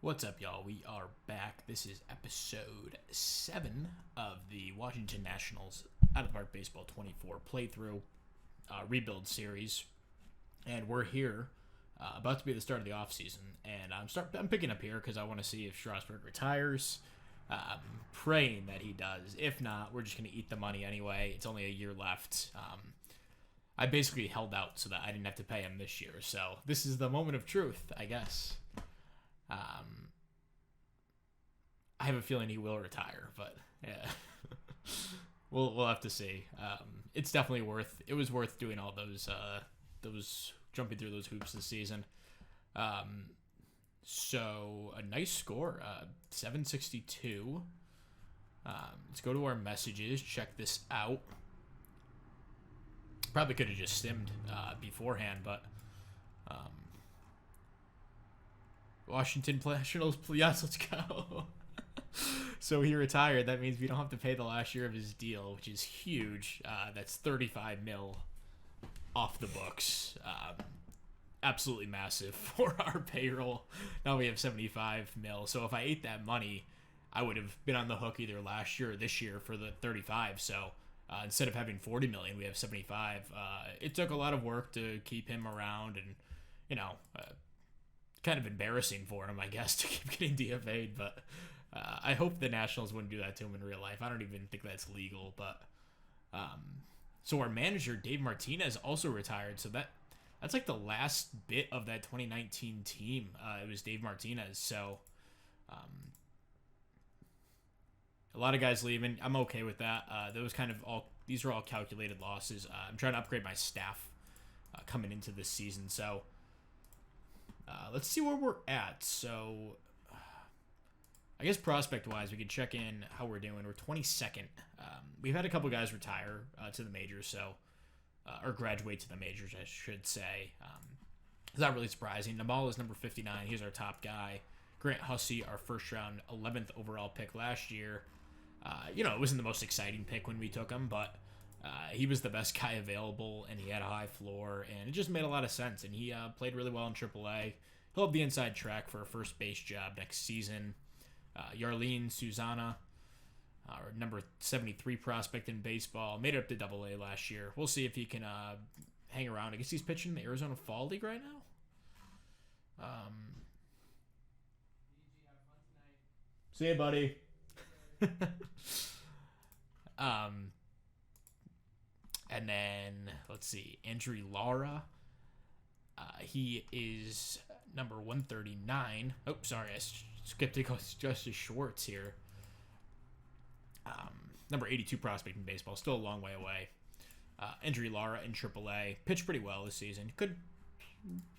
What's up, y'all? We are back. This is episode 7 of the Washington Nationals Out of the Park Baseball 24 playthrough rebuild series. And we're here, about to be the start of the offseason. And I'm picking up here because I want to see if Strasburg retires. Praying that he does. If not, we're just going to eat the money anyway. It's only a year left. I basically held out so that I didn't have to pay him this year. So this is the moment of truth, I guess. I have a feeling he will retire, but yeah, we'll have to see. It's definitely it was worth doing all those jumping through those hoops this season. So a nice score, 762. Let's go to our messages, check this out. Probably could have just stimmed beforehand, but Washington Nationals, yes, let's go. So he retired. That means we don't have to pay the last year of his deal, which is huge. That's $35 million off the books. Absolutely massive for our payroll. Now we have $75 million. So if I ate that money, I would have been on the hook either last year or this year for the 35. So instead of having $40 million, we have 75. It took a lot of work to keep him around, and kind of embarrassing for him, I guess, to keep getting DFA'd, but I hope the Nationals wouldn't do that to him in real life. I don't even think that's legal, but so our manager, Dave Martinez, also retired, so that's like the last bit of that 2019 team. It was Dave Martinez, so a lot of guys leaving. I'm okay with that. These are all calculated losses. I'm trying to upgrade my staff coming into this season, so let's see where we're at. So, I guess prospect-wise, we can check in how we're doing. We're 22nd. We've had a couple guys retire to the majors, or graduate to the majors, I should say. It's not really surprising. Namal is number 59. He's our top guy. Grant Hussey, our first-round 11th overall pick last year. It wasn't the most exciting pick when we took him, but he was the best guy available, and he had a high floor, and it just made a lot of sense, and he played really well in AAA. He'll have the inside track for a first base job next season. Yarlene Susana, our number 73 prospect in baseball, made it up to AA last year. We'll see if he can hang around. I guess he's pitching in the Arizona Fall League right now. See you, buddy. And then, let's see, Andrew Lara. He is number 139. Oh, sorry, I skipped to go Justice Schwartz here. Number 82 prospect in baseball, still a long way away. Andrew Lara in AAA, pitched pretty well this season. Could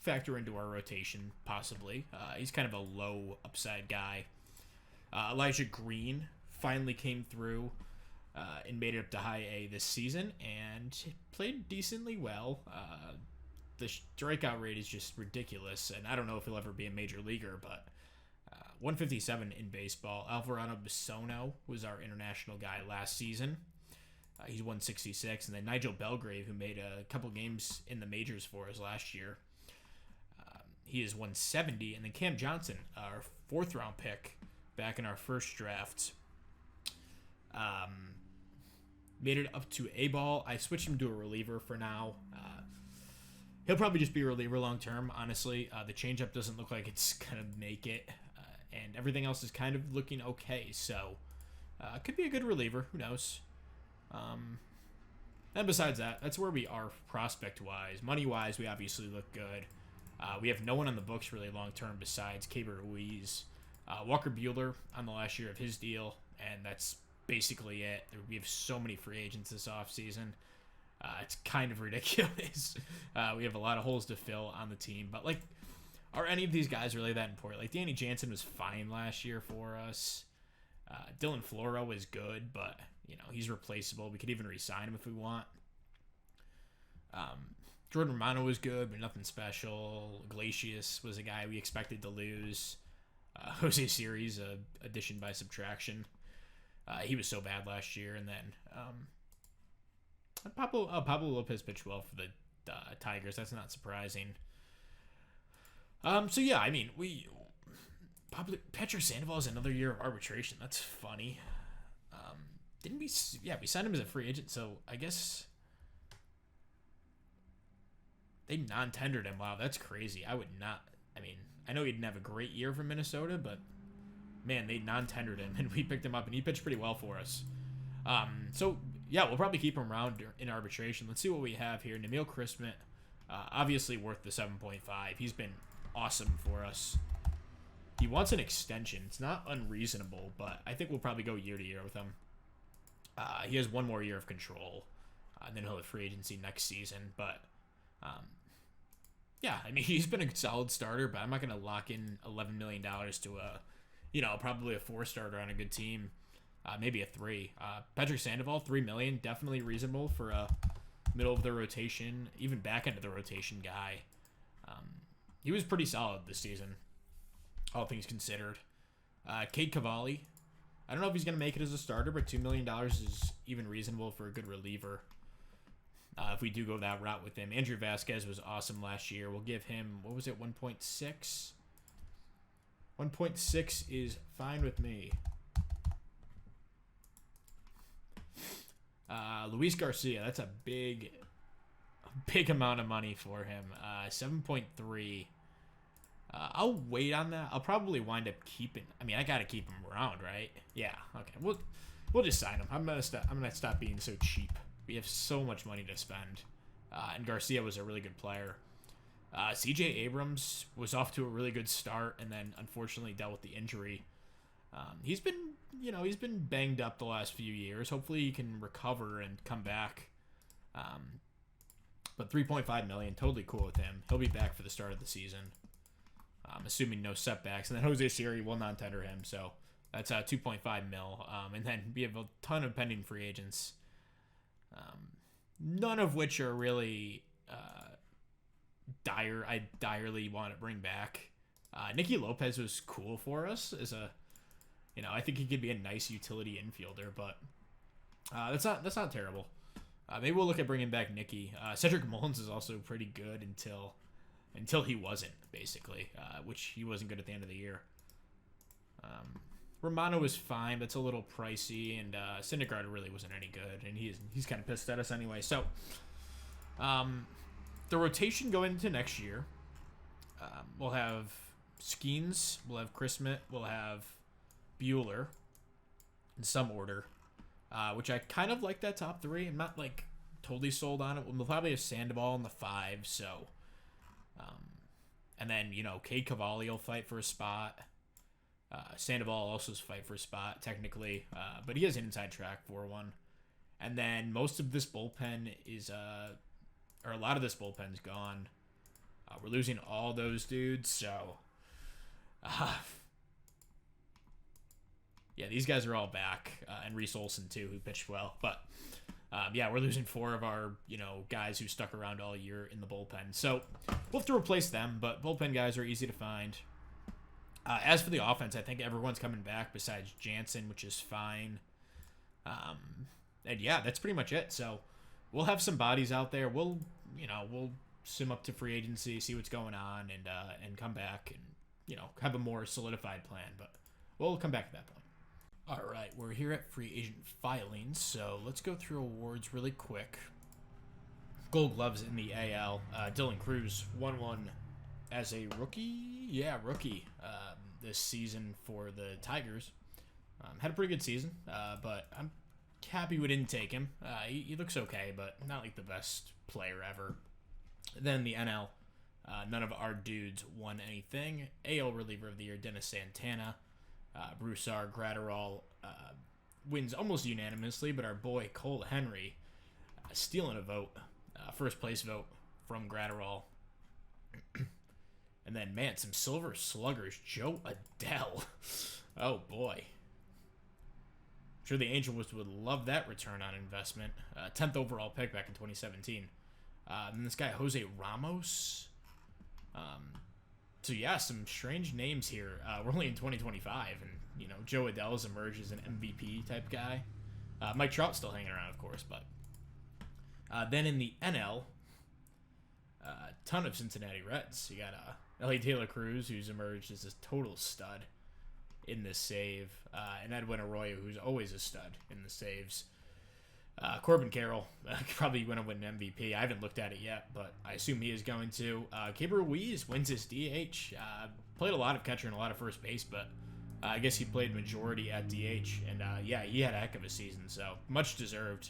factor into our rotation, possibly. He's kind of a low upside guy. Elijah Green finally came through and made it up to high A this season and played decently well. The strikeout rate is just ridiculous, and I don't know if he'll ever be a major leaguer, but 157 in baseball. Alvarado Bisono was our international guy last season. He's 166, and then Nigel Belgrave, who made a couple games in the majors for us last year, he is 170, and then Cam Johnson, our fourth-round pick back in our first draft, made it up to A-ball. I switched him to a reliever for now. He'll probably just be a reliever long-term, honestly. The changeup doesn't look like it's going to make it, and everything else is kind of looking okay, so could be a good reliever. Who knows? And besides that, that's where we are prospect-wise. Money-wise, we obviously look good. We have no one on the books really long-term besides Keibert Ruiz. Walker Buehler on the last year of his deal, and that's basically it. We have so many free agents this offseason. It's kind of ridiculous. We have a lot of holes to fill on the team, but are any of these guys really that important? Danny Jansen was fine last year for us. Dylan Floro is good, but he's replaceable. We could even re-sign him if we want. Jordan Romano was good, but nothing special. Iglesias was a guy we expected to lose. Jose Siri's addition by subtraction. He was so bad last year, and then Pablo Lopez pitched well for the Tigers. That's not surprising. So yeah, I mean, Patrick Sandoval is another year of arbitration. That's funny. Didn't we? Yeah, we signed him as a free agent, so I guess they non-tendered him. Wow, that's crazy. I would not. I mean, I know he didn't have a great year for Minnesota, but man, they non-tendered him, and we picked him up, and he pitched pretty well for us. So yeah, we'll probably keep him around in arbitration. Let's see what we have here. Namil Christmas, obviously worth the 7.5. He's been awesome for us. He wants an extension. It's not unreasonable, but I think we'll probably go year to year with him. He has one more year of control, and then he'll have free agency next season. But yeah, I mean, he's been a solid starter, but I'm not going to lock in $11 million to probably a 4-starter on a good team. Maybe a 3. Patrick Sandoval, $3 million, definitely reasonable for a middle of the rotation, even back end of the rotation guy. He was pretty solid this season, all things considered. Cade Cavalli, I don't know if he's going to make it as a starter, but $2 million is even reasonable for a good reliever. If we do go that route with him. Andrew Vasquez was awesome last year. We'll give him, 1.6? 1.6 is fine with me. Luis Garcia, that's a big amount of money for him. 7.3. I'll wait on that. I'll probably wind up keeping. I mean, I gotta keep him around, right? Yeah. Okay. We'll just sign him. I'm gonna stop being so cheap. We have so much money to spend, and Garcia was a really good player. C.J. Abrams was off to a really good start, and then unfortunately dealt with the injury. He's been banged up the last few years. Hopefully he can recover and come back. But $3.5 million, totally cool with him. He'll be back for the start of the season. Assuming no setbacks. And then Jose Siri will non-tender him, so that's $2.5 mil. And then we have a ton of pending free agents, none of which are really dire. I direly want to bring back. Nicky Lopez was cool for us as a, I think he could be a nice utility infielder, but that's not terrible. Maybe we'll look at bringing back Nicky. Cedric Mullins is also pretty good until he wasn't, basically, which he wasn't good at the end of the year. Romano was fine, but it's a little pricey, and Syndergaard really wasn't any good, and he's kind of pissed at us anyway. So, the rotation going into next year, we'll have Skeens, we'll have Christmas, we'll have Bueller in some order, which I kind of like that top 3. I'm not totally sold on it. We'll probably have Sandoval in the 5, so and then Cade Cavalli will fight for a spot. Sandoval also fight for a spot technically, but he has an inside track for one. And then most of this bullpen is or a lot of this bullpen's gone. We're losing all those dudes, so yeah, these guys are all back, and Reese Olson too, who pitched well. But yeah, we're losing 4 of our guys who stuck around all year in the bullpen. So we'll have to replace them, but bullpen guys are easy to find. As for the offense, I think everyone's coming back besides Jansen, which is fine. And yeah, that's pretty much it. So we'll have some bodies out there. We'll sim up to free agency, see what's going on, and come back and have a more solidified plan. But we'll come back at that point. All right, we're here at free agent filings, so let's go through awards really quick. Gold Gloves in the AL. Dylan Cruz won one as a rookie. Yeah, rookie this season for the Tigers. Had a pretty good season, but I'm happy we didn't take him. He looks okay, but not like the best player ever. Then the NL, none of our dudes won anything. AL reliever of the year, Dennis Santana. Broussard, Gratterall wins almost unanimously, but our boy Cole Henry stealing a vote, first place vote from Gratterall. And then, man, some Silver Sluggers. Joe Adele. Oh, boy. I'm sure the Angels would love that return on investment. 10th overall pick back in 2017. And this guy, Jose Ramos. So, yeah, some strange names here. We're only in 2025, and, Joe Adele's emerged as an MVP type guy. Mike Trout's still hanging around, of course, but. Then in the NL, ton of Cincinnati Reds. You got Ellie Taylor Cruz, who's emerged as a total stud. in this save, and Edwin Arroyo, who's always a stud in the saves. Corbin Carroll probably going to win an MVP. I haven't looked at it yet, but I assume he is going to. Keibert Ruiz wins his DH. Played a lot of catcher and a lot of first base, but I guess he played majority at DH. And yeah, he had a heck of a season, so much deserved.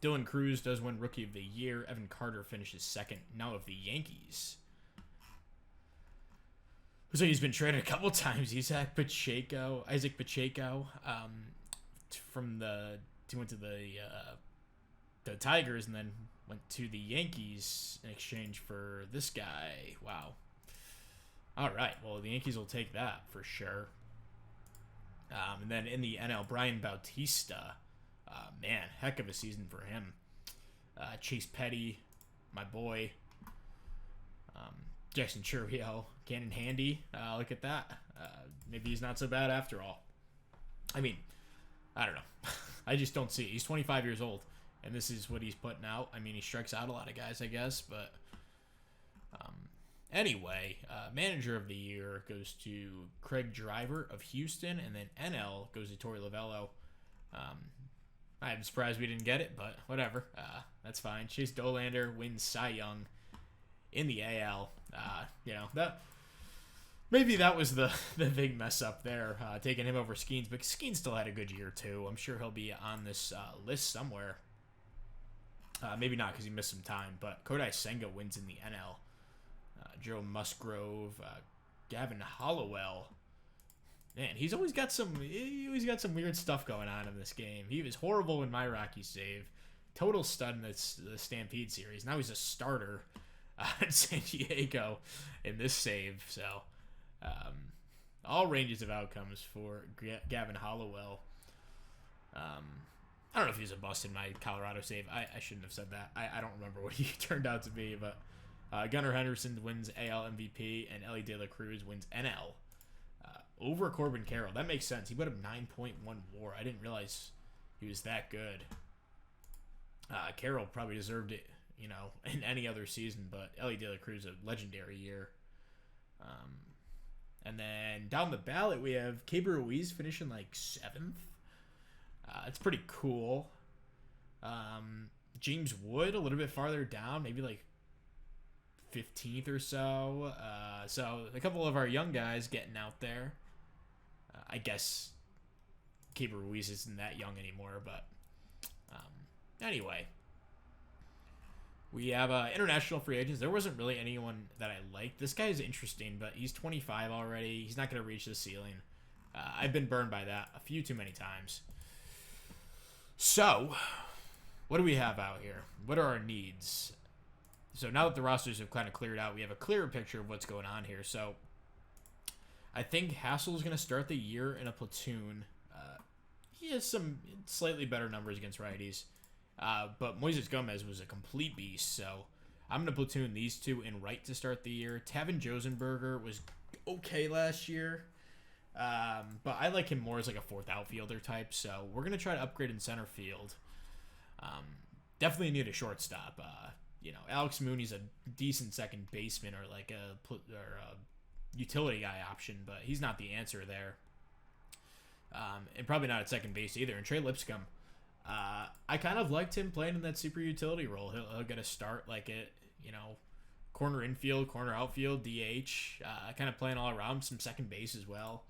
Dylan Cruz does win Rookie of the Year. Evan Carter finishes second. Now of the Yankees. So he's been traded a couple times. Isaac Pacheco. He went to the Tigers and then went to the Yankees in exchange for this guy. Wow. All right. Well, the Yankees will take that for sure. And then in the NL, Brian Bautista. Man, heck of a season for him. Chase Petty, my boy. Jackson Chourio, Cannon Handy. Look at that. Maybe he's not so bad after all. I mean, I don't know. I just don't see it. He's 25 years old, and this is what he's putting out. I mean, he strikes out a lot of guys, I guess, but anyway, Manager of the Year goes to Craig Driver of Houston, and then NL goes to Torey Lovello. I'm surprised we didn't get it, but whatever. That's fine. Chase Dolander wins Cy Young in the AL. Maybe that was the big mess up there, taking him over Skeens. But Skeens still had a good year, too. I'm sure he'll be on this list somewhere. Maybe not because he missed some time. But Kodai Senga wins in the NL. Joe Musgrove, Gavin Hollowell. Man, he's always got some weird stuff going on in this game. He was horrible in my Rocky save. Total stud in the Stampede series. Now he's a starter in San Diego in this save. So, all ranges of outcomes for Gavin Hollowell. I don't know if he was a bust in my Colorado save. I shouldn't have said that. I don't remember what he turned out to be. But Gunnar Henderson wins AL MVP, and Ellie De La Cruz wins NL. Over Corbin Carroll. That makes sense. He put up 9.1 WAR. I didn't realize he was that good. Carroll probably deserved it, in any other season, but Ellie De La Cruz, a legendary year. And then down the ballot, we have Keibert Ruiz finishing like 7th. It's pretty cool. James Wood a little bit farther down, maybe like 15th or so. So a couple of our young guys getting out there. I guess Keibert Ruiz isn't that young anymore, but anyway. We have international free agents. There wasn't really anyone that I liked. This guy is interesting, but he's 25 already. He's not going to reach the ceiling. I've been burned by that a few too many times. So, what do we have out here? What are our needs? So now that the rosters have kind of cleared out, we have a clearer picture of what's going on here. So I think Hassel is going to start the year in a platoon. He has some slightly better numbers against righties. But Moises Gomez was a complete beast. So I'm going to platoon these two in right to start the year. Tavin Josenberger was okay last year. But I like him more as like a fourth outfielder type. So we're going to try to upgrade in center field. Definitely need a shortstop. Alex Mooney's a decent second baseman or like a utility guy option, but he's not the answer there. And probably not at second base either. And Trey Lipscomb, I kind of liked him playing in that super utility role. He'll get a start like it, corner infield, corner outfield, DH, kind of playing all around, some second base as well.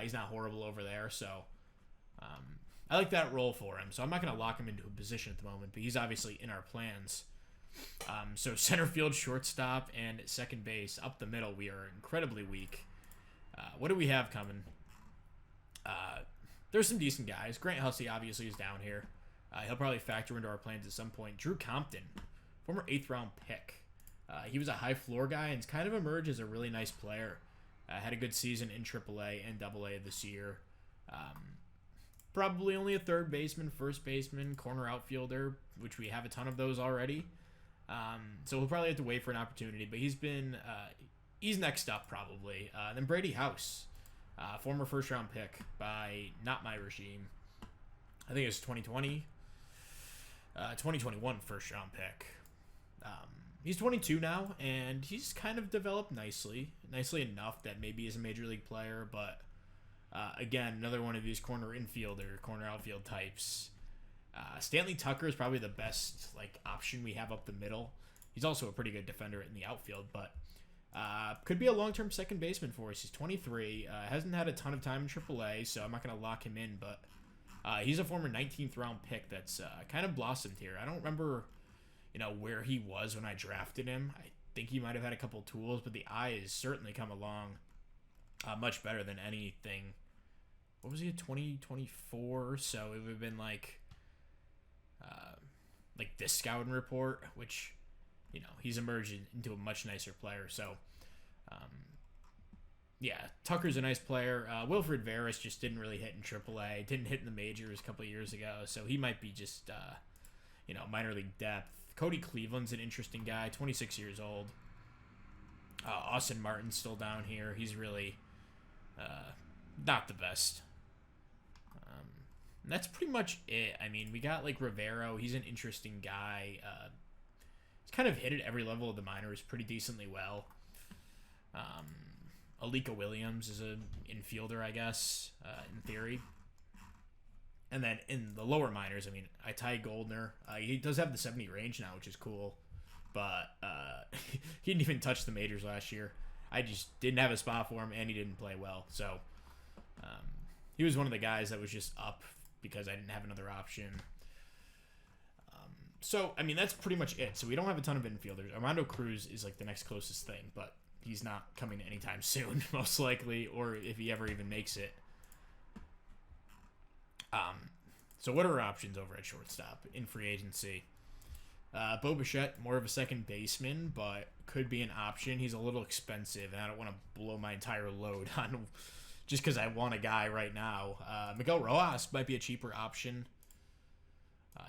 He's not horrible over there, so I like that role for him. So I'm not going to lock him into a position at the moment, but he's obviously in our plans. So center field, shortstop, and second base. Up the middle, we are incredibly weak. What do we have coming? There's some decent guys. Grant Hussey obviously is down here. He'll probably factor into our plans at some point. Drew Compton, former 8th round pick. He was a high floor guy and kind of emerged as a really nice player. Had a good season in AAA and AA this year. Probably only a third baseman, first baseman, corner outfielder, which we have a ton of those already. So we'll probably have to wait for an opportunity, but he's next up probably. Then Brady House, former first round pick by not my regime. I think it was 2020, 2021 first round pick. He's 22 now, and he's kind of developed nicely enough that maybe he's a major league player. But again, another one of these corner infielder, corner outfield types. Stanley Tucker is probably the best like option we have up the middle. He's also a pretty good defender in the outfield, but could be a long-term second baseman for us. He's 23, hasn't had a ton of time in AAA, so I'm not going to lock him in, but he's a former 19th round pick that's kind of blossomed here. I don't remember, where he was when I drafted him. I think he might have had a couple tools, but the eye has certainly come along much better than anything. What was he at 2024? So it would have been like this scouting report, which he's emerged into a much nicer player. So yeah, Tucker's a nice player. Wilfred Veras just didn't really hit in AAA, didn't hit in the majors a couple of years ago, so he might be just minor league depth. Cody Cleveland's an interesting guy, 26 years old. Austin Martin's still down here. He's really not the best. And that's pretty much it. I mean, we got like Rivero. He's an interesting guy. He's kind of hit at every level of the minors pretty decently well. Alika Williams is an infielder, I guess, in theory. And then in the lower minors, I mean, Ty Goldner. He does have the 70 range now, which is cool. But he didn't even touch the majors last year. I just didn't have a spot for him, and he didn't play well. So he was one of the guys that was just up because I didn't have another option. So, I mean, that's pretty much it. So we don't have a ton of infielders. Armando Cruz is like the next closest thing, but he's not coming anytime soon, most likely, or if he ever even makes it. So what are our options over at shortstop in free agency? Bo Bichette, more of a second baseman, but could be an option. He's a little expensive, and I don't want to blow my entire load on just because I want a guy right now. Miguel Rojas might be a cheaper option.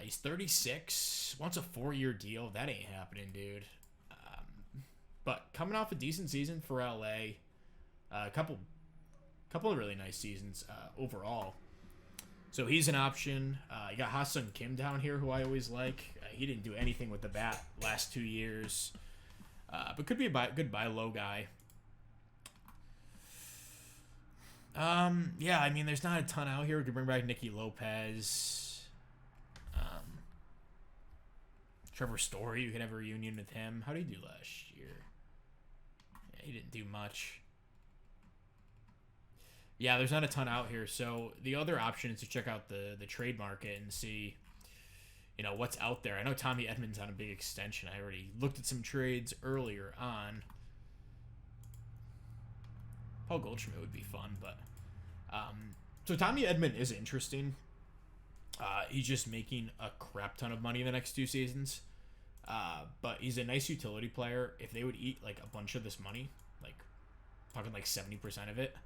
He's 36, wants a 4-year deal. That ain't happening, dude. But coming off a decent season for LA, a couple of really nice seasons overall. So he's an option. You got Ha-Seong Kim down here, who I always like. He didn't do anything with the bat last 2 years, but could be a good buy low guy. Yeah, I mean, there's not a ton out here. We could bring back Nicky Lopez. Trevor Story, you could have a reunion with him. How did he do last year? Yeah, he didn't do much. Yeah, there's not a ton out here. So the other option is to check out the trade market and see, what's out there. I know Tommy Edmonds on a big extension. I already looked at some trades earlier on. Paul Goldschmidt would be fun, but so Tommy Edman is interesting. He's just making a crap ton of money in the next 2 seasons, but he's a nice utility player. If they would eat like a bunch of this money, like talking like 70% of it,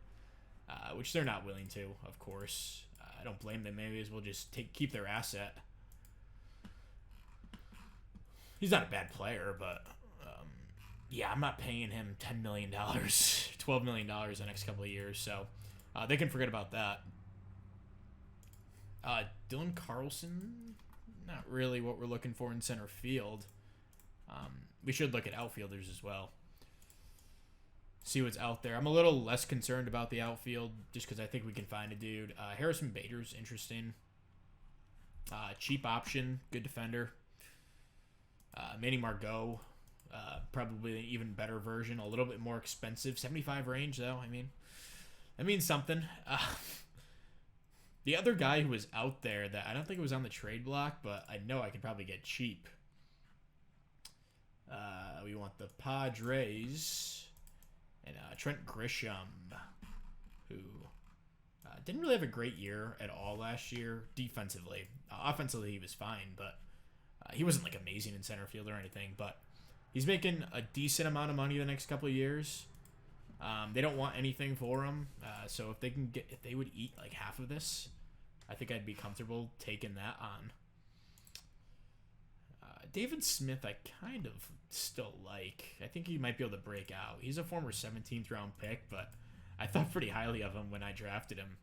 which they're not willing to, of course. I don't blame them. Maybe as well just keep their asset. He's not a bad player, but yeah, I'm not paying him $10 million, $12 million the next couple of years, so they can forget about that. Dylan Carlson, not really what we're looking for in center field. We should look at outfielders as well. See what's out there. I'm a little less concerned about the outfield just because I think we can find a dude. Harrison Bader's interesting. Cheap option, good defender. Manny Margot, probably an even better version, a little bit more expensive. 75 range, though. I mean, that means something. The other guy who was out there that I don't think it was on the trade block, but I know I could probably get cheap. We want the Padres and Trent Grisham, who didn't really have a great year at all last year defensively. Offensively, he was fine, but he wasn't like amazing in center field or anything. But he's making a decent amount of money the next couple of years. They don't want anything for him, so if they would eat like half of this, I think I'd be comfortable taking that on. David Smith, I kind of still like. I think he might be able to break out. He's a former 17th round pick, but I thought pretty highly of him when I drafted him.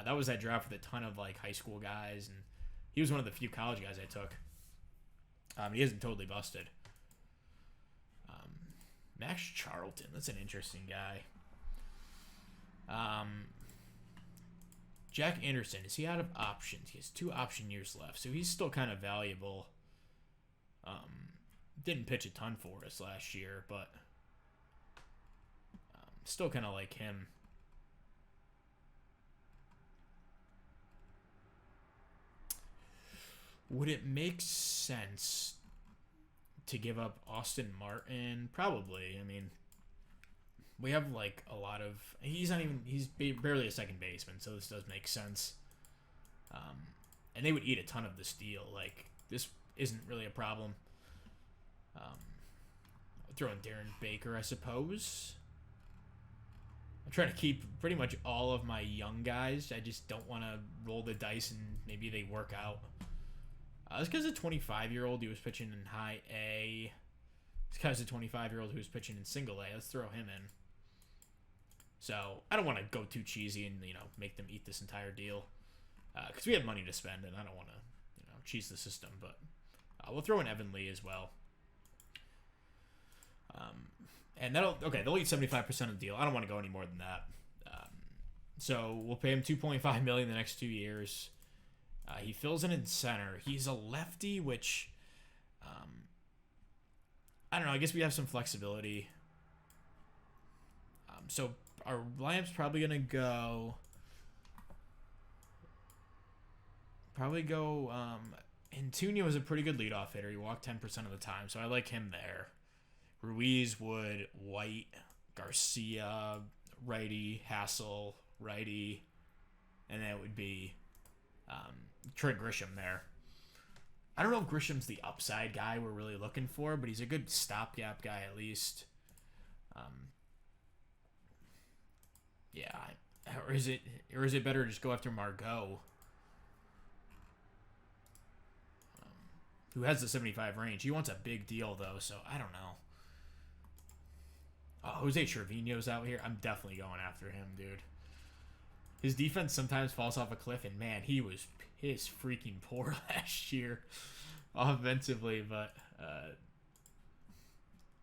That was that draft with a ton of like high school guys, and he was one of the few college guys I took. He isn't totally busted. Max Charlton. That's an interesting guy. Jack Anderson. Is he out of options? He has 2 option years left, so he's still kind of valuable. Didn't pitch a ton for us last year, but still kind of like him. Would it make sense to give up Austin Martin? Probably. I mean, we have like a lot of. He's barely a second baseman, so this does make sense. And they would eat a ton of this deal. Like, this isn't really a problem. I'll throw in Darren Baker, I suppose. I'm trying to keep pretty much all of my young guys. I just don't want to roll the dice and maybe they work out. This guy's a 25-year-old who was pitching in high A. This guy's a 25-year-old who was pitching in single A. Let's throw him in. So I don't want to go too cheesy and make them eat this entire deal, because we have money to spend and I don't want to cheese the system. But we'll throw in Evan Lee as well. And they'll eat 75% of the deal. I don't want to go any more than that. So we'll pay him $2.5 million the next 2 years. He fills in center. He's a lefty, which I don't know. I guess we have some flexibility. So our lineup's probably gonna go. Antonio was a pretty good leadoff hitter. He walked 10% of the time, so I like him there. Ruiz, Wood, White, Garcia, righty, Hassel, righty, and then it would be Trent Grisham there. I don't know if Grisham's the upside guy we're really looking for, but he's a good stopgap guy at least. Or is it better to just go after Margot, who has the 75 range? He wants a big deal though, so I don't know. Jose Trevino's out here. I'm definitely going after him, dude. His defense sometimes falls off a cliff, and man, he was piss freaking poor last year offensively, but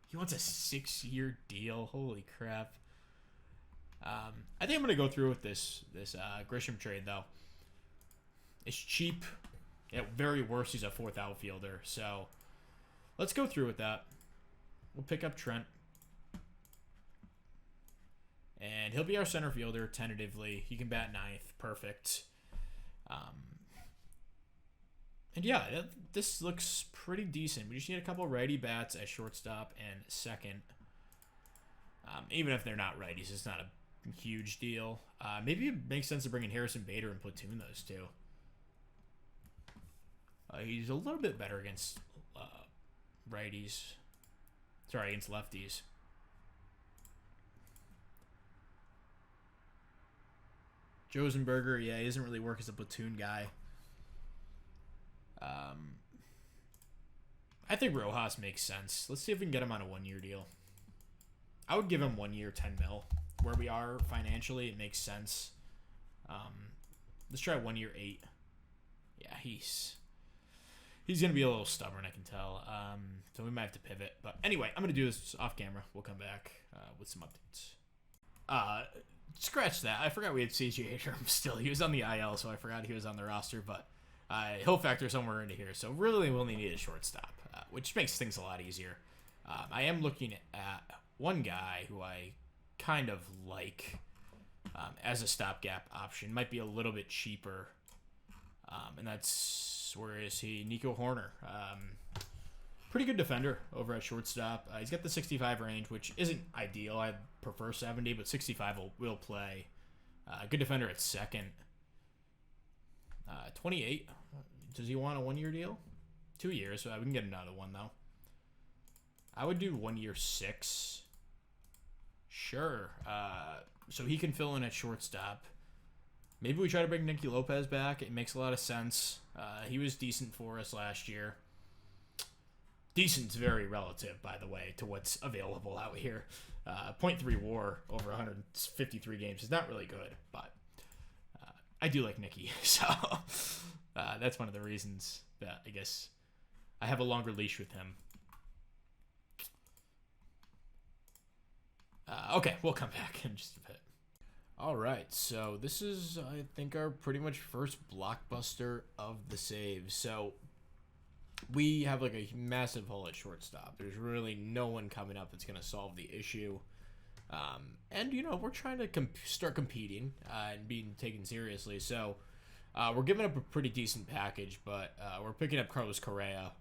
he wants a 6-year deal. Holy crap. I think I'm going to go through with this Grisham trade, though. It's cheap. At very worst, he's a 4th outfielder, so let's go through with that. We'll pick up Trent. And he'll be our center fielder, tentatively. He can bat 9th. Perfect. And yeah, this looks pretty decent. We just need a couple righty bats at shortstop and second. Even if they're not righties, it's not a huge deal. Maybe it makes sense to bring in Harrison Bader and platoon those two. He's a little bit better against righties. Sorry, against lefties. Josenberger, yeah, he doesn't really work as a platoon guy. I think Rojas makes sense. Let's see if we can get him on a 1-year deal. I would give him 1 year, 10 mil. Where we are financially, it makes sense. Let's try 1 year, 8. Yeah, he's going to be a little stubborn, I can tell. So we might have to pivot. But anyway, I'm going to do this off camera. We'll come back with some updates. Scratch that. I forgot we had CJ Abrams still. He was on the IL, so I forgot he was on the roster. But he'll factor somewhere into here. So really, we'll only need a shortstop, which makes things a lot easier. I am looking at one guy who I kind of like as a stopgap option. Might be a little bit cheaper. And that's, where is he? Nico Horner. Pretty good defender over at shortstop. He's got the 65 range, which isn't ideal. I prefer 70, but 65 will play. Good defender at second. 28. Does he want a 1 year deal? 2 years. We can get another one, though. I would do 1 year, 6. Sure. So he can fill in at shortstop. Maybe we try to bring Nicky Lopez back. It makes a lot of sense. He was decent for us last year. Decent's very relative, by the way, to what's available out here. 0.3 WAR over 153 games is not really good, but I do like Nicky, so that's one of the reasons that I guess I have a longer leash with him. Okay, we'll come back in just a bit. All right, so this is, I think, our pretty much first blockbuster of the save. So we have like a massive hole at shortstop. There's really no one coming up that's going to solve the issue. And, we're trying to start competing and being taken seriously. So we're giving up a pretty decent package, but we're picking up Carlos Correa,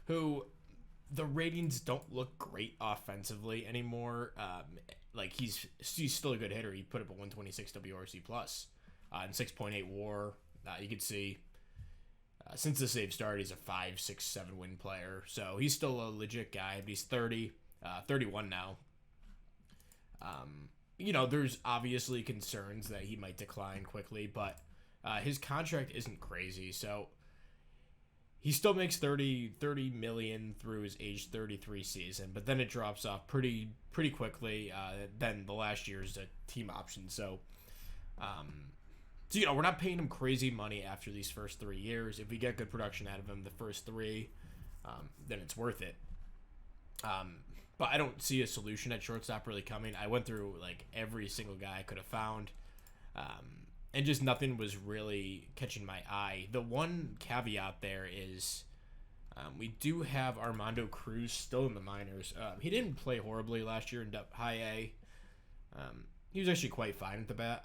who the ratings don't look great offensively anymore. He's still a good hitter. He put up a 126 WRC plus and 6.8 WAR. You could see since the save started, he's a 5, 6, 7 win player. So he's still a legit guy. He's 31 now. There's obviously concerns that he might decline quickly, but his contract isn't crazy. So he still makes 30 million through his age 33 season, but then it drops off pretty quickly. Then the last year is a team option. So we're not paying him crazy money after these first 3 years. If we get good production out of him the first 3, then it's worth it. But I don't see a solution at shortstop really coming. I went through like every single guy I could have found, and just nothing was really catching my eye. The one caveat there is we do have Armando Cruz still in the minors. He didn't play horribly last year in high A. He was actually quite fine at the bat,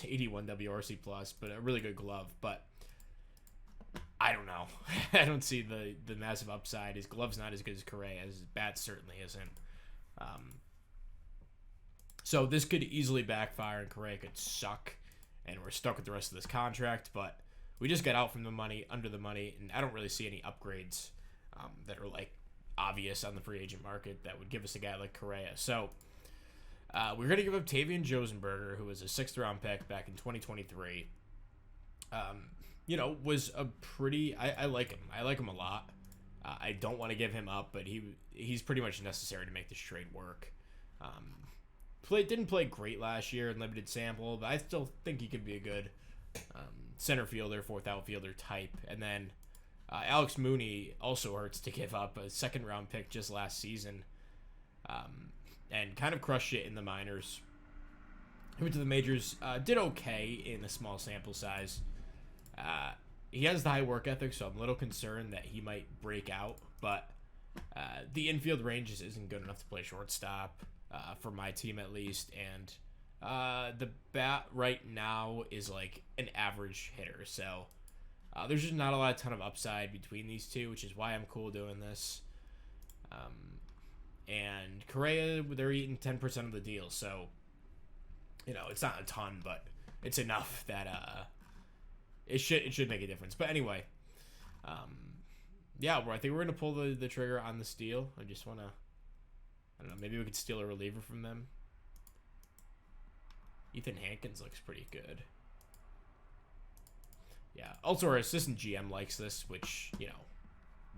81 WRC plus, but a really good glove. But I don't know. I don't see the massive upside. His glove's not as good as Correa. His bat certainly isn't. So this could easily backfire, and Correa could suck, and we're stuck with the rest of this contract. But we just got out from under the money, and I don't really see any upgrades that are like obvious on the free agent market that would give us a guy like Correa. So we're going to give up Tavian Josenberger, who was a 6th round pick back in 2023. Was a pretty... I like him. I like him a lot. I don't want to give him up, but he's pretty much necessary to make this trade work. Didn't play great last year in limited sample, but I still think he could be a good center fielder, 4th outfielder type. And then Alex Mooney also hurts to give up, a 2nd round pick just last season, and kind of crushed it in the minors. He went to the majors, did okay in a small sample size. He has the high work ethic, so I'm a little concerned that he might break out, but the infield range just isn't good enough to play shortstop, for my team at least, and the bat right now is like an average hitter, so there's just not a ton of upside between these two, which is why I'm cool doing this. And Correa, they're eating 10% of the deal, so it's not a ton, but it's enough that it should make a difference. But anyway, I think we're gonna pull the trigger on this deal. I just wanna, I don't know, maybe we could steal a reliever from them. Ethan Hankins looks pretty good. Yeah. Also, our assistant GM likes this, which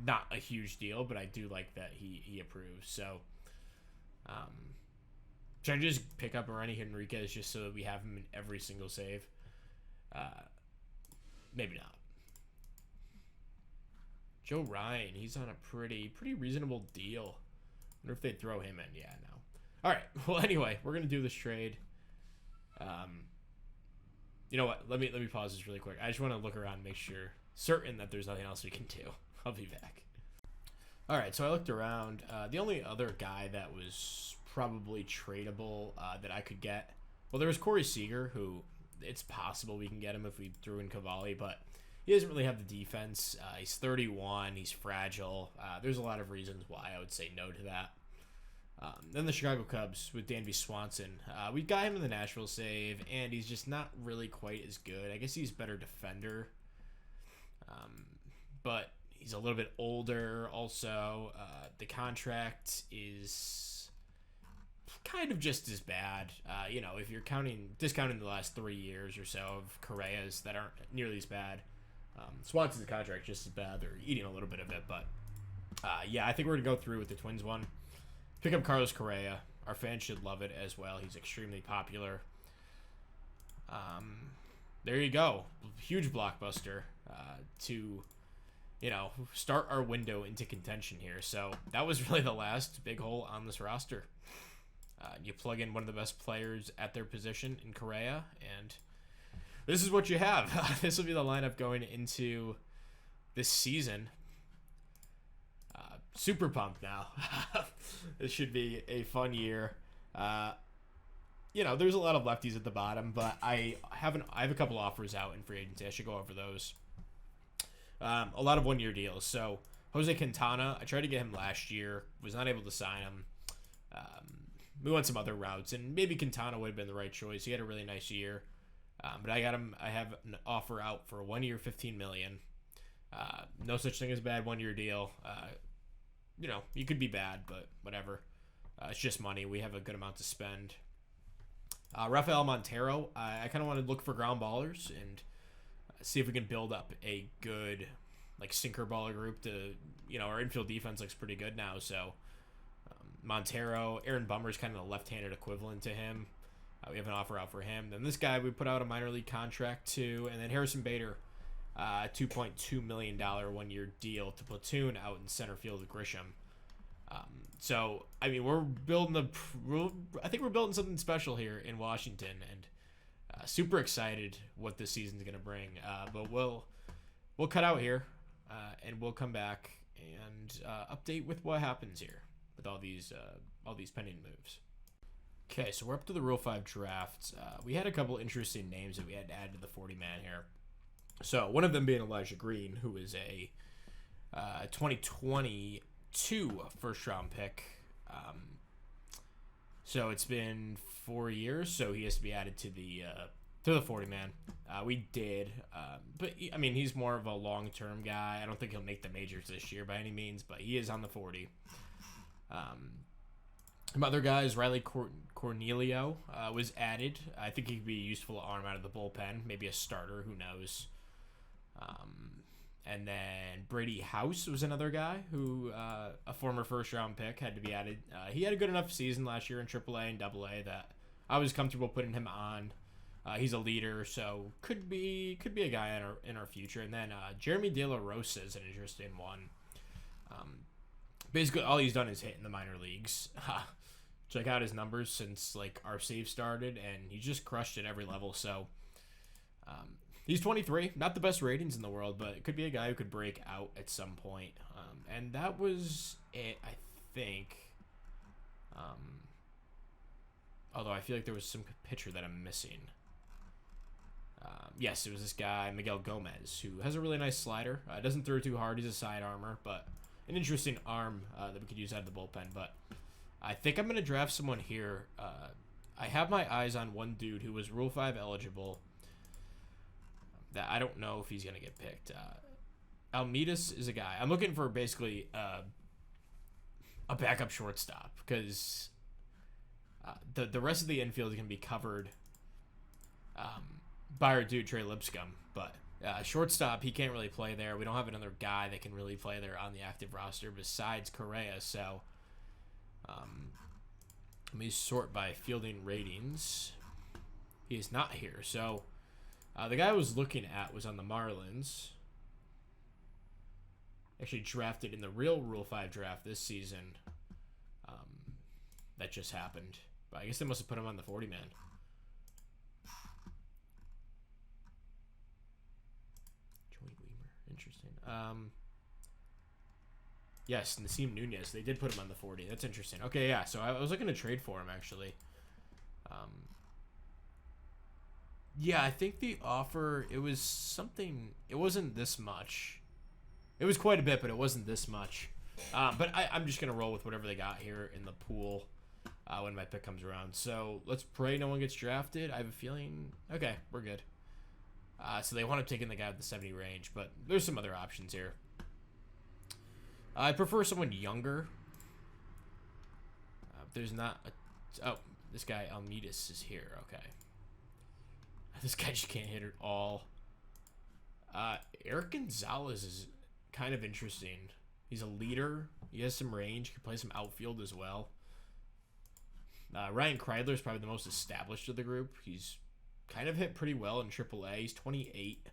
not a huge deal, but I do like that he approves. So, should I just pick up Arani Henriquez just so that we have him in every single save? Maybe not. Joe Ryan, he's on a pretty reasonable deal. Wonder if they'd throw him in. Yeah, no. All right. Well, anyway, we're gonna do this trade. You know what? Let me pause this really quick. I just want to look around and make sure, certain that there's nothing else we can do. I'll be back. All right. So I looked around. The only other guy that was probably tradable that I could get, well, there was Corey Seager, who it's possible we can get him if we threw in Cavalli, but he doesn't really have the defense. He's 31. He's fragile. There's a lot of reasons why I would say no to that. Then the Chicago Cubs with Danby Swanson. We got him in the Nashville save, and he's just not really quite as good. I guess he's a better defender, but he's a little bit older. Also, the contract is kind of just as bad. If you're discounting the last 3 years or so of Correa's that aren't nearly as bad, Swanson's contract just as bad. They're eating a little bit of it, but I think we're gonna go through with the Twins one. Pick up Carlos Correa. Our fans should love it as well. He's extremely popular. There you go. Huge blockbuster to, start our window into contention here. So that was really the last big hole on this roster. You plug in one of the best players at their position in Correa, and this is what you have. This will be the lineup going into this season. Super pumped now. This should be a fun year. There's a lot of lefties at the bottom, but I have a couple offers out in free agency. I should go over those. A lot of one-year deals. So Jose Quintana, I tried to get him last year, was not able to sign him. We went some other routes, and maybe Quintana would have been the right choice. He had a really nice year, but I got him. I have an offer out for 1 year, $15 million. No such thing as a bad one-year deal. You could be bad, but whatever. It's just money. We have a good amount to spend. Rafael Montero, I kind of want to look for ground ballers and see if we can build up a good sinker baller group to, our infield defense looks pretty good now. So Montero, Aaron Bummer's kind of the left-handed equivalent to him. We have an offer out for him. Then this guy, we put out a minor league contract to, and then Harrison Bader, $2.2 million 1 year deal to platoon out in center field with Grisham. So I mean, we're building I think we're building something special here in Washington, and super excited what this season's gonna bring. But we'll cut out here, and we'll come back and update with what happens here with all these pending moves. Okay, so we're up to the Rule 5 drafts. We had a couple interesting names that we had to add to the 40-man here. So one of them being Elijah Green, who is a 2022 first-round pick. So it's been 4 years, so he has to be added to the 40-man. We did, but I mean, he's more of a long-term guy. I don't think he'll make the majors this year by any means, but he is on the 40. Some other guys, Riley Cornelio was added. I think he could be a useful arm out of the bullpen, maybe a starter, who knows. And then Brady House was another guy who, a former first-round pick, had to be added. He had a good enough season last year in AAA and AA that I was comfortable putting him on. He's a leader, so could be a guy in our future. And then Jeremy De La Rosa is an interesting one. Basically, all he's done is hit in the minor leagues. Check out his numbers since our save started, and he just crushed at every level. So he's 23, not the best ratings in the world, but it could be a guy who could break out at some point. And that was it, I think. Although I feel like there was some pitcher that I'm missing. Yes, it was this guy, Miguel Gomez, who has a really nice slider. Doesn't throw too hard. He's a side armor, but an interesting arm that we could use out of the bullpen. But I think I'm going to draft someone here. I have my eyes on one dude who was Rule 5 eligible that I don't know if he's going to get picked. Almeidas is a guy. I'm looking for basically a backup shortstop because the rest of the infield is going to be covered by our dude Trey Lipscomb. But shortstop, he can't really play there. We don't have another guy that can really play there on the active roster besides Correa. So let me sort by fielding ratings. He is not here. So the guy I was looking at was on the Marlins. Actually drafted in the real Rule 5 draft this season. That just happened. But I guess they must have put him on the 40-man. Joey Weimer. Interesting. Yes, Nasim Nunez. They did put him on the 40. That's interesting. Okay, yeah. So I was looking to trade for him, actually. Yeah, I think the offer, it was something... It wasn't this much. It was quite a bit, but it wasn't this much. But I'm just going to roll with whatever they got here in the pool when my pick comes around. So let's pray no one gets drafted. I have a feeling... Okay, we're good. So they want to take in the guy with the 70 range, but there's some other options here. I prefer someone younger. There's not a... Oh, this guy Almeidas is here. Okay. This guy just can't hit at all. Eric Gonzalez is kind of interesting. He's a leader. He has some range. He can play some outfield as well. Ryan Kreidler is probably the most established of the group. He's kind of hit pretty well in AAA. He's 28.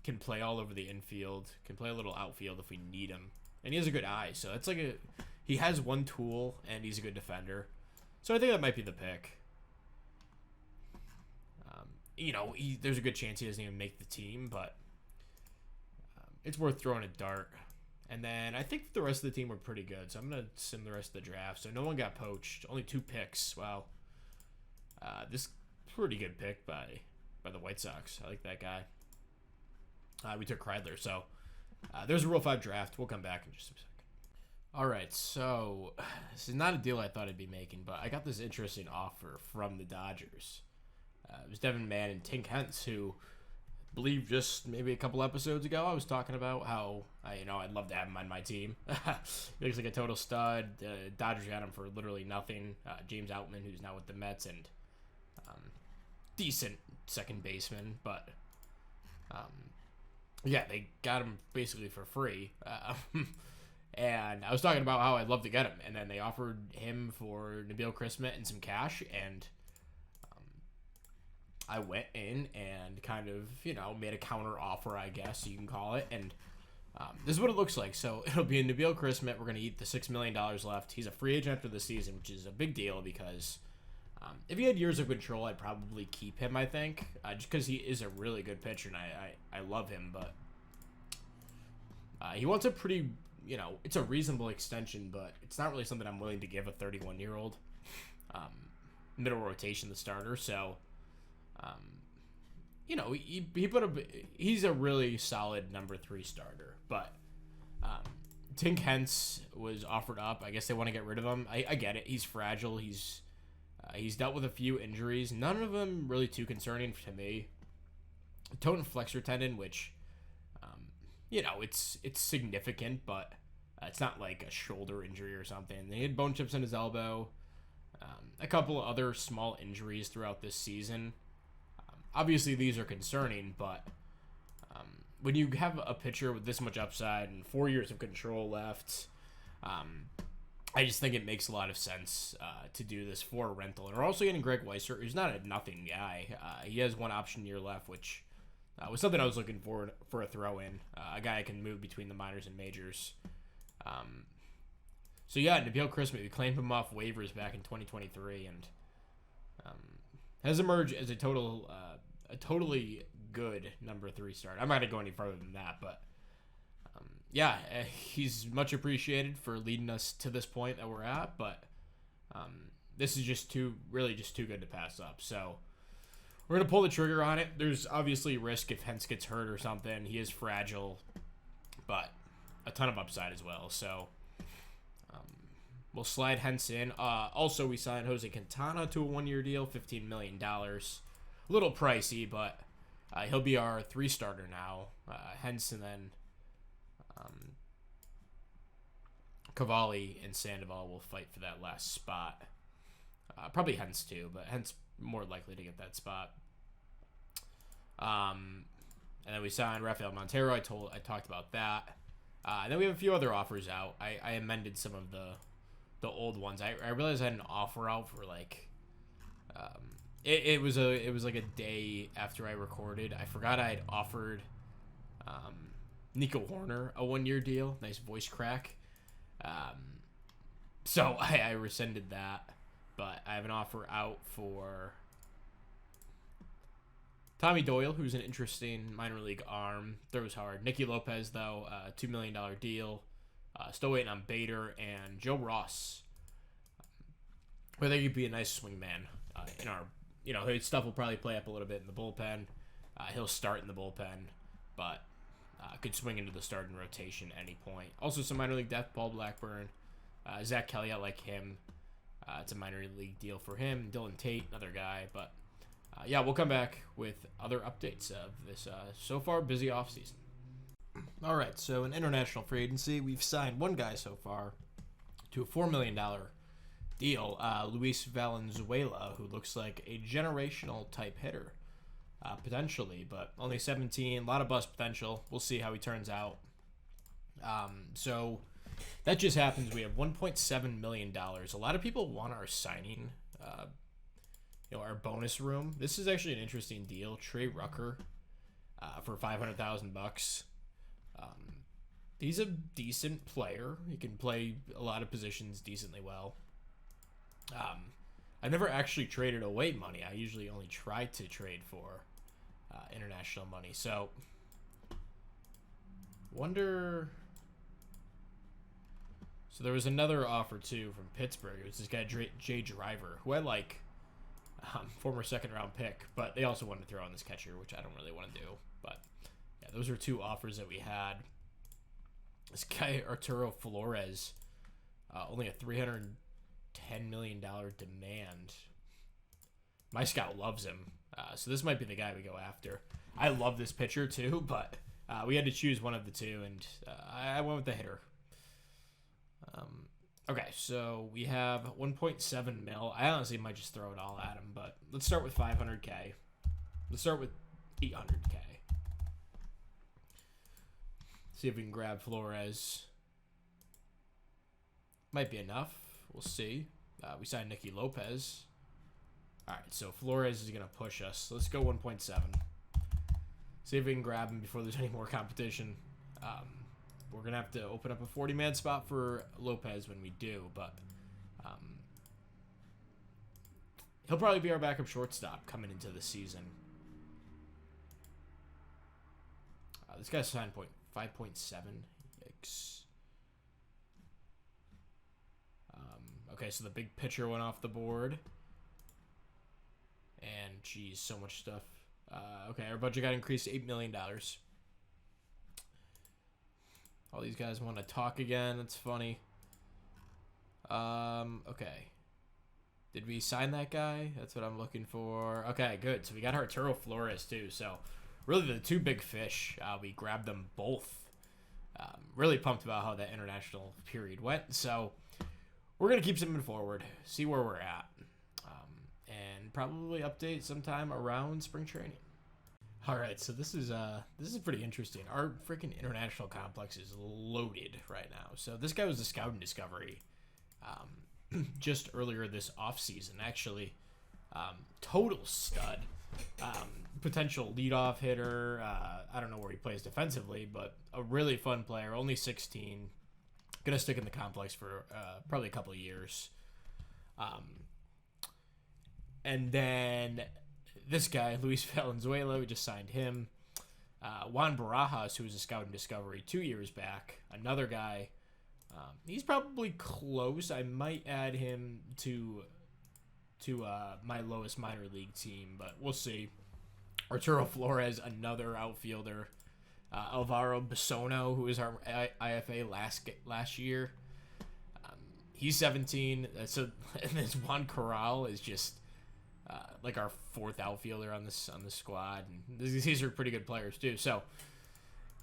Can play all over the infield. Can play a little outfield if we need him. And he has a good eye. So it's He has one tool, and he's a good defender. So I think that might be the pick. There's a good chance he doesn't even make the team, but it's worth throwing a dart. And then I think the rest of the team were pretty good, so I'm going to sim the rest of the draft. So no one got poached. Only 2 picks. Wow. This pretty good pick by the White Sox. I like that guy. We took Kreidler, so there's a Rule 5 draft. We'll come back in just a second. All right, so this is not a deal I thought I'd be making, but I got this interesting offer from the Dodgers. It was Devin Mann and Tink Hentz, who I believe just maybe a couple episodes ago I was talking about how I'd love to have him on my team. He looks like a total stud. Dodgers got him for literally nothing. James Outman, who's now with the Mets, and decent second baseman, but yeah, they got him basically for free. And I was talking about how I'd love to get him, and then they offered him for Nabil Christmas and some cash, and I went in and kind of, made a counter offer, I guess you can call it, and this is what it looks like. So it'll be a Nabil Christmas. We're going to eat the $6 million left. He's a free agent after the season, which is a big deal because if he had years of control, I'd probably keep him, I think, just because he is a really good pitcher, and I love him, but he wants a pretty... it's a reasonable extension, but it's not really something I'm willing to give a 31-year-old middle rotation, the starter. So, he's a really solid number 3 starter. But Tink Hentz was offered up. I guess they want to get rid of him. I get it. He's fragile. He's dealt with a few injuries. None of them really too concerning to me. Total flexor tendon, which... it's significant, but it's not like a shoulder injury or something. He had bone chips in his elbow, a couple of other small injuries throughout this season. Obviously, these are concerning, but when you have a pitcher with this much upside and 4 years of control left, I just think it makes a lot of sense to do this for a rental. And we're also getting Greg Weisser, who's not a nothing guy. He has 1 option year left, which... was something I was looking for a throw-in. A guy I can move between the minors and majors. So yeah, Nabil Christmas, we claimed him off waivers back in 2023, and has emerged as a totally good number 3 starter. I'm not going to go any further than that, but he's much appreciated for leading us to this point that we're at, but this is just too good to pass up. So we're going to pull the trigger on it. There's obviously risk if Hentz gets hurt or something. He is fragile, but a ton of upside as well. So we'll slide Hentz in. Also, we signed Jose Quintana to a 1-year deal, $15 million. A little pricey, but he'll be our 3 starter now. Hentz and then Cavalli and Sandoval will fight for that last spot. Probably Hentz too, but Hentz more likely to get that spot. And then we signed Rafael Montero. I talked about that. And then we have a few other offers out. I amended some of the old ones. I realized I had an offer out for like it was like a day after I recorded. I forgot I had offered Nico Horner a 1-year deal. Nice voice crack. So I rescinded that. But I have an offer out for Tommy Doyle, who's an interesting minor league arm. Throws hard. Nicky Lopez, though, $2 million deal. Still waiting on Bader and Joe Ross. I think he'd be a nice swing man in our... his stuff will probably play up a little bit in the bullpen. He'll start in the bullpen, but could swing into the starting rotation at any point. Also, some minor league depth, Paul Blackburn. Zach Kelly, I like him. It's a minor league deal for him. Dylan Tate, another guy. But, we'll come back with other updates of this so far busy offseason. All right, so in international free agency, we've signed 1 guy so far to a $4 million deal, Luis Valenzuela, who looks like a generational type hitter, potentially, but only 17, a lot of bust potential. We'll see how he turns out. So that just happens. We have $1.7 million. A lot of people want our signing, our bonus room. This is actually an interesting deal. Trey Rucker for $500,000. He's a decent player. He can play a lot of positions decently well. I never actually traded away money. I usually only try to trade for international money. So, wonder. So there was another offer too from Pittsburgh. It was this guy Jay Driver, who I like, former second round pick, but they also wanted to throw on this catcher, which I don't really want to do. But yeah, those are two offers that we had. This guy Arturo Flores, only a $310 million demand. My scout loves him, so this might be the guy we go after. I love this pitcher too, but we had to choose one of the two, and I went with the hitter. Okay, so we have 1.7 mil. I honestly might just throw it all at him, but let's start with 500K. Let's start with 800K. See if we can grab Flores. Might be enough. We'll see. We signed Nicky Lopez. All right, so Flores is going to push us. Let's go 1.7. See if we can grab him before there's any more competition. We're going to have to open up a 40-man spot for Lopez when we do, but he'll probably be our backup shortstop coming into the season. This guy's signed 5.7. Yikes. Okay, so the big pitcher went off the board. And, geez, so much stuff. Okay, our budget got increased to $8 million. All these guys want to talk again. That's funny. Okay. Did we sign that guy? That's what I'm looking for. Okay, good. So we got Arturo Flores, too. So, really the two big fish. We grabbed them both. Really pumped about how that international period went. So, we're going to keep something forward. See where we're at. And probably update sometime around spring training. All right, so this is pretty interesting. Our freaking international complex is loaded right now. So this guy was a scouting discovery just earlier this offseason, actually. Total stud. Potential leadoff hitter. I don't know where he plays defensively, but a really fun player. Only 16. Gonna stick in the complex for probably a couple of years. And then this guy, Luis Valenzuela, we just signed him. Juan Barajas, who was a scouting discovery 2 years back. Another guy. He's probably close. I might add him to my lowest minor league team, but we'll see. Arturo Flores, another outfielder. Alvaro Bisono, who was our IFA last year. He's 17. So, and this Juan Corral is just like our fourth outfielder on this squad. And these are pretty good players too. So,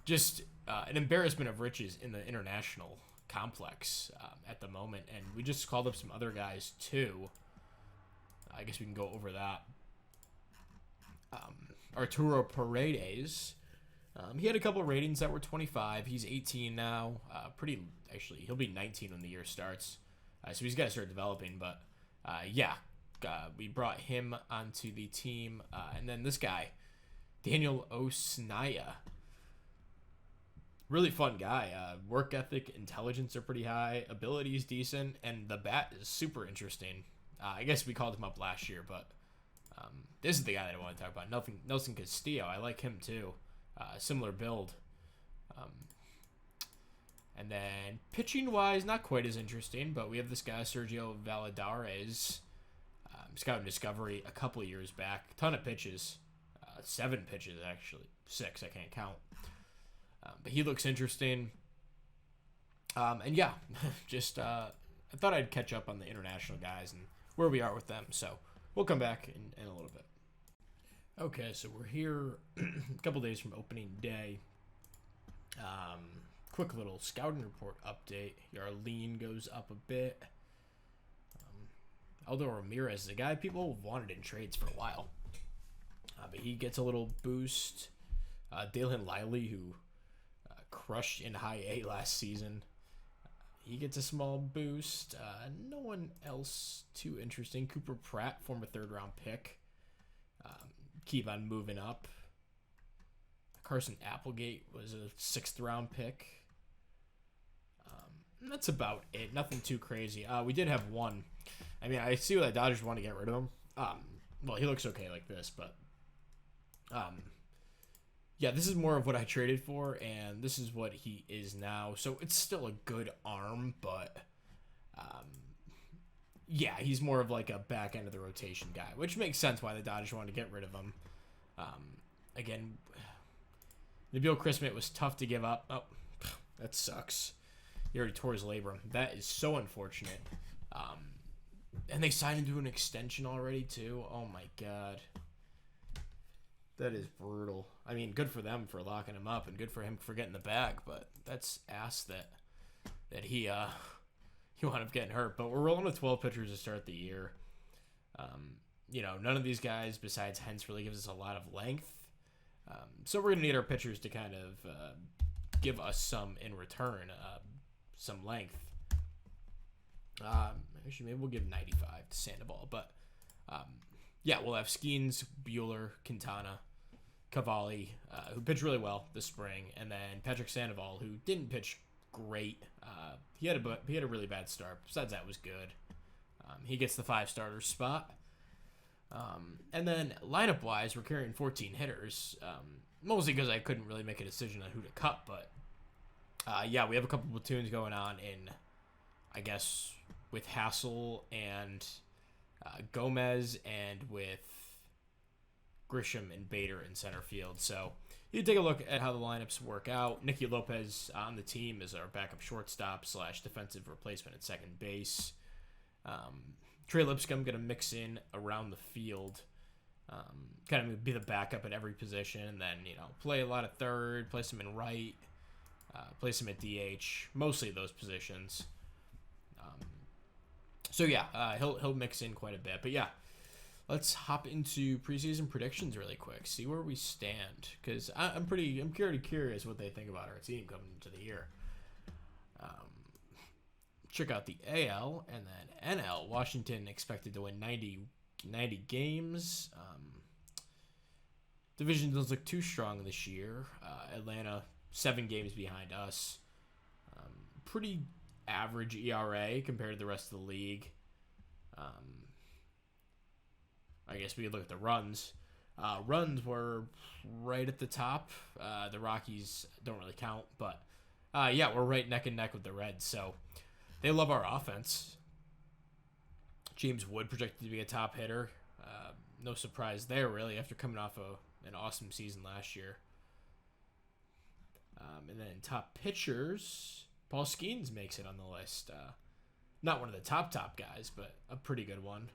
just an embarrassment of riches in the international complex at the moment. And we just called up some other guys too. I guess we can go over that. Arturo Paredes. He had a couple of ratings that were 25. He's 18 now. Actually, he'll be 19 when the year starts. So he's got to start developing. But yeah, we brought him onto the team. And then this guy, Daniel Osnaya. Really fun guy. Work ethic, intelligence are pretty high. Ability is decent. And the bat is super interesting. I guess we called him up last year, but this is the guy that I want to talk about. Nelson Castillo. I like him too. Similar build. And then pitching-wise, not quite as interesting, but we have this guy, Sergio Valladares. Scouting discovery a couple of years back. Ton of pitches. 7 pitches, actually. 6, I can't count. But he looks interesting. And yeah, just I thought I'd catch up on the international guys and where we are with them. So we'll come back in a little bit. Okay, so we're here a couple days from opening day. Quick little scouting report update. Our lean goes up a bit. Aldo Ramirez is a guy people wanted in trades for a while. But he gets a little boost. Dalen Lively, who crushed in high A last season, he gets a small boost. No one else too interesting. Cooper Pratt, former third-round pick. Keep on moving up. Carson Applegate was a 6th-round pick. that's about it. Nothing too crazy. We did have one. I mean, I see why the Dodgers want to get rid of him. Well, he looks okay like this, but yeah, this is more of what I traded for, and this is what he is now. So it's still a good arm, but yeah, he's more of like a back end of the rotation guy, which makes sense why the Dodgers wanted to get rid of him. Again, Nabil Christmas was tough to give up. Oh, that sucks. He already tore his labrum. That is so unfortunate. And they signed him to an extension already, too. Oh, my God. That is brutal. I mean, good for them for locking him up and good for him for getting the bag, but that's ass that he wound up getting hurt. But we're rolling with 12 pitchers to start the year. None of these guys besides Hentz really gives us a lot of length. So we're going to need our pitchers to kind of give us some in return, some length. Actually, maybe we'll give 95 to Sandoval. But, yeah, we'll have Skeens, Bueller, Quintana, Cavalli, who pitched really well this spring, and then Patrick Sandoval, who didn't pitch great. He had a really bad start. Besides that, was good. He gets the 5-starter spot. And then lineup-wise, we're carrying 14 hitters, mostly because I couldn't really make a decision on who to cut. But, yeah, we have a couple platoons going on in, I guess, with Hassel and Gomez and with Grisham and Bader in center field. So you take a look at how the lineups work out. Nicky Lopez on the team is our backup shortstop / defensive replacement at second base. Trey Lipscomb going to mix in around the field, kind of be the backup at every position, and then, play a lot of third, play some in right, play some at DH, mostly those positions. So yeah, he'll mix in quite a bit. But yeah, let's hop into preseason predictions really quick. See where we stand, because I'm pretty curious what they think about our team coming into the year. Check out the AL and then NL. Washington expected to win 90 games. Division doesn't look too strong this year. Atlanta 7 games behind us. Pretty average ERA compared to the rest of the league. I guess we could look at the runs. Runs were right at the top. The Rockies don't really count, but yeah, we're right neck and neck with the Reds. So they love our offense. James Wood projected to be a top hitter. No surprise there, really, after coming off an awesome season last year. And then top pitchers, Paul Skeens makes it on the list. Not one of the top guys, but a pretty good one.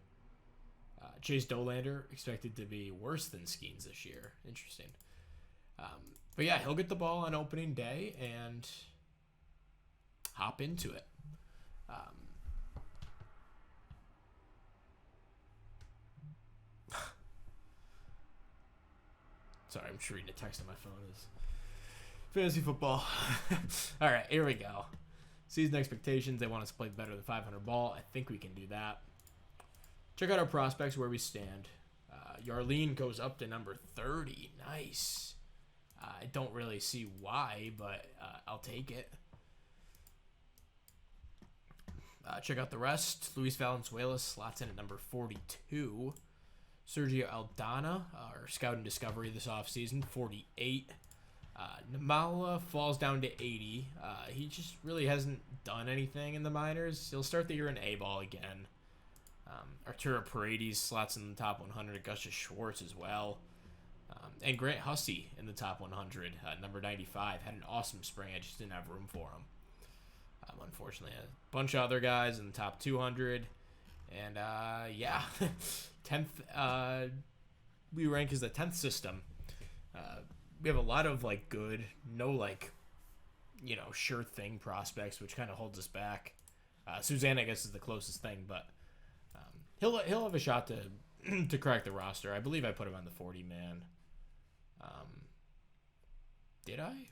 Chase Dolander expected to be worse than Skeens this year. Interesting. But yeah, he'll get the ball on opening day and hop into it. Sorry, I'm just reading a text on my phone. It's fantasy football. All right, here we go. Season expectations. They want us to play better than 500 ball. I think we can do that. Check out our prospects, where we stand. Yarlene goes up to number 30. Nice. I don't really see why, but I'll take it. Check out the rest. Luis Valenzuela slots in at number 42. Sergio Aldana, our scouting discovery this offseason, 48. Namala falls down to 80. He just really hasn't done anything in the minors. He'll start the year in A-ball again. Arturo Paredes slots in the top 100. Augustus Schwartz as well. And Grant Hussey in the top 100, number 95. Had an awesome spring. I just didn't have room for him. Unfortunately, a bunch of other guys in the top 200. And, yeah, 10th, we rank as the 10th system. We have a lot of, good, no, sure thing prospects, which kind of holds us back. Suzanne, I guess, is the closest thing, but he'll have a shot to crack the roster. I believe I put him on the 40-man. Did I?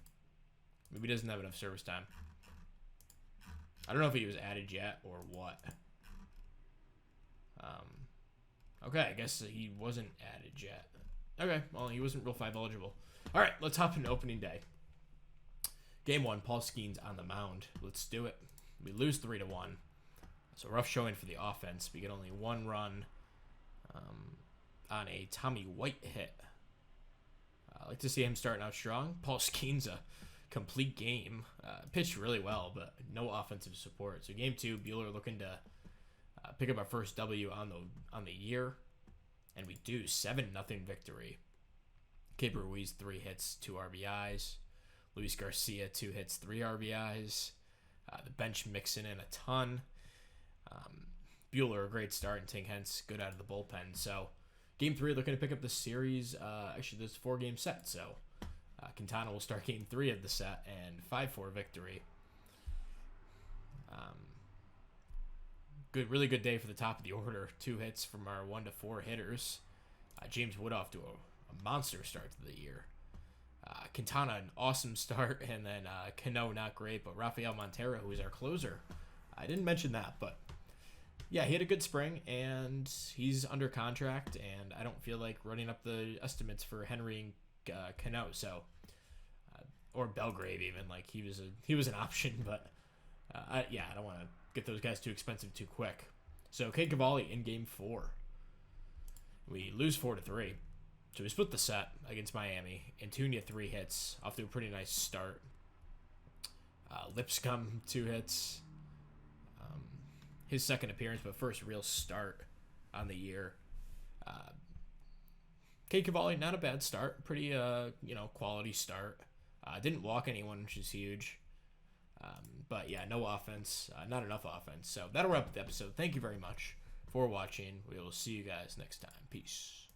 Maybe he doesn't have enough service time. I don't know if he was added yet or what. Okay, I guess he wasn't added yet. Okay, well, he wasn't Rule 5 eligible. All right, let's hop into opening day. Game 1, Paul Skeens on the mound. Let's do it. We lose 3-1. So rough showing for the offense. We get only 1 run on a Tommy White hit. I like to see him starting out strong. Paul Skeens, complete game. Pitched really well, but no offensive support. So game 2, Buehler looking to pick up our first W on the year, and we do 7-0 victory. Keibert Ruiz 3 hits, 2 RBIs. Luis Garcia 2 hits, 3 RBIs. The bench mixing in a ton. Buehler a great start, and Ting Hence good out of the bullpen. So game 3 looking to pick up the series. Actually, this 4-game set. So Quintana will start game 3 of the set and 5-4 victory. Really good day for the top of the order. 2 hits from our 1 to 4 hitters. James Wood off to a monster start to the year. Quintana an awesome start, and then Cano not great, but Rafael Montero, who is our closer. I didn't mention that, but yeah, he had a good spring, and he's under contract, and I don't feel like running up the estimates for Henry and Cano, so or Belgrave even. Like he was an option, but I don't want to get those guys too expensive too quick. So Cade Cavalli in game 4. We lose 4-3. So we split the set against Miami. Antunia 3 hits off to a pretty nice start. Lipscomb 2 hits. His second appearance, but first real start on the year. Cade Cavalli, not a bad start. Pretty quality start. Didn't walk anyone, which is huge. But yeah, no offense. Not enough offense. So that'll wrap up the episode. Thank you very much for watching. We will see you guys next time. Peace.